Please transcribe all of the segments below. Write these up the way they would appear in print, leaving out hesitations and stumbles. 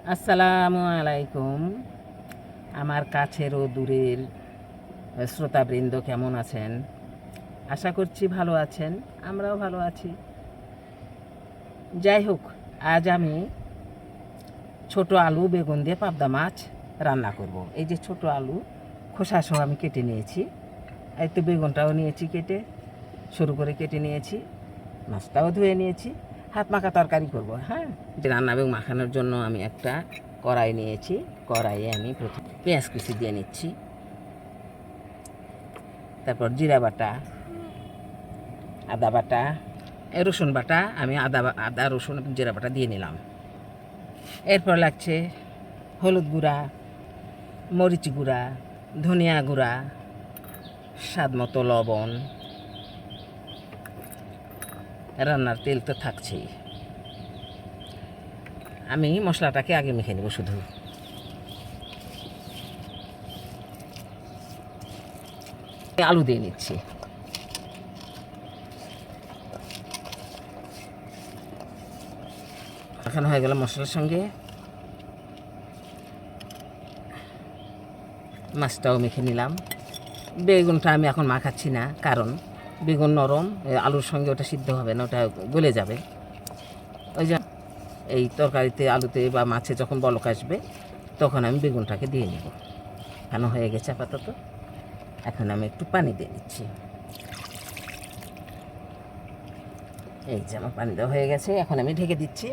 আসসালামু আলাইকুম। আমার কাছের ও দূরের শ্রোতাবৃন্দ কেমন আছেন? আশা করছি ভালো আছেন, আমরাও ভালো আছি। যাই হোক, আজ আমি ছোট আলু বেগুন দিয়ে পাবদা মাছ রান্না করব। এই যে ছোট আলু খোসা সহ আমি কেটে নিয়েছি, এই তো বেগুনটাও নিয়েছি কেটে সরু করে কেটে নিয়েছি, মাছটাও ধুয়ে নিয়েছি। হাত মাখা তরকারি করব। হ্যাঁ, যে রান্না বেগুন মাখানোর জন্য আমি একটা কড়াই নিয়েছি। কড়াইয়ে আমি প্রথম পেঁয়াজ কুচি দিয়ে নিচ্ছি, তারপর জিরা বাটা, আদা বাটা, রসুন বাটা। আমি আদা রসুন জিরা বাটা দিয়ে নিলাম। এরপর লাগছে হলুদ গুঁড়া, মরিচ গুঁড়া, ধনিয়া গুঁড়া, স্বাদ মতো লবণ, রান্নার তেল তো থাকছেই। আমি মশলাটাকে আগে মেখে নেব। শুধু আলু দিয়ে নিচ্ছি। এখন হয়ে গেল মশলার সঙ্গে মাছটাও মেখে নিলাম। বেগুনটা আমি এখন মাখাচ্ছি না, কারণ বেগুন নরম, আলুর সঙ্গে ওটা সিদ্ধ হবে না, ওটা গলে যাবে। ওই যে এই তরকারিতে আলুতে বা মাছে যখন বলক আসবে তখন আমি বেগুনটাকে দিয়ে নেব। কেন হয়ে গেছে আপাতত। এখন আমি একটু পানি দিয়ে দিচ্ছি। এই যে আমার পানি দেওয়া হয়ে গেছে, এখন আমি ঢেকে দিচ্ছি।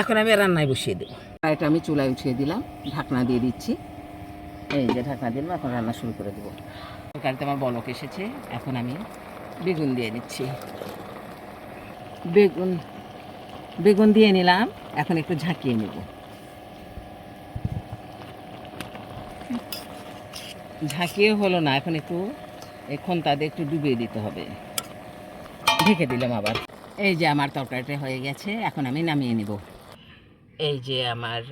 এখন আমি রান্নায় বসিয়ে দেবো। এটা আমি চুলায় উঠিয়ে দিলাম, ঢাকনা দিয়ে দিচ্ছি। এই যে ঢাকনা দিলাম, এখন রান্না শুরু করে দেবো। তরকারিতে আমার বলক এসেছে, এখন আমি বেগুন দিয়ে নিচ্ছি। বেগুন বেগুন দিয়ে নিলাম, এখন একটু ঝাঁকিয়ে নেব। ঝাঁকিয়ে হলো না, এখন একটু খন্তা দিয়ে একটু ডুবিয়ে দিতে হবে। ঢেকে দিলাম আবার। এই যে আমার তরকারিটা হয়ে গেছে, এখন আমি নামিয়ে নেব। এই যে আমার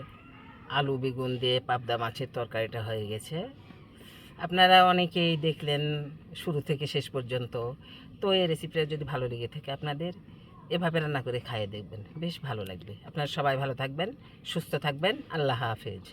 আলু বেগুন দিয়ে পাবদা মাছের তরকারিটা হয়ে গেছে। আপনারা অনেকেই দেখলেন শুরু থেকে শেষ পর্যন্ত। তো এই রেসিপিটা যদি ভালো লেগে থাকে আপনাদের, এভাবে রান্না করে খাইয়ে দেখবেন, বেশ ভালো লাগবে। আপনারা সবাই ভালো থাকবেন, সুস্থ থাকবেন। আল্লাহ হাফেজ।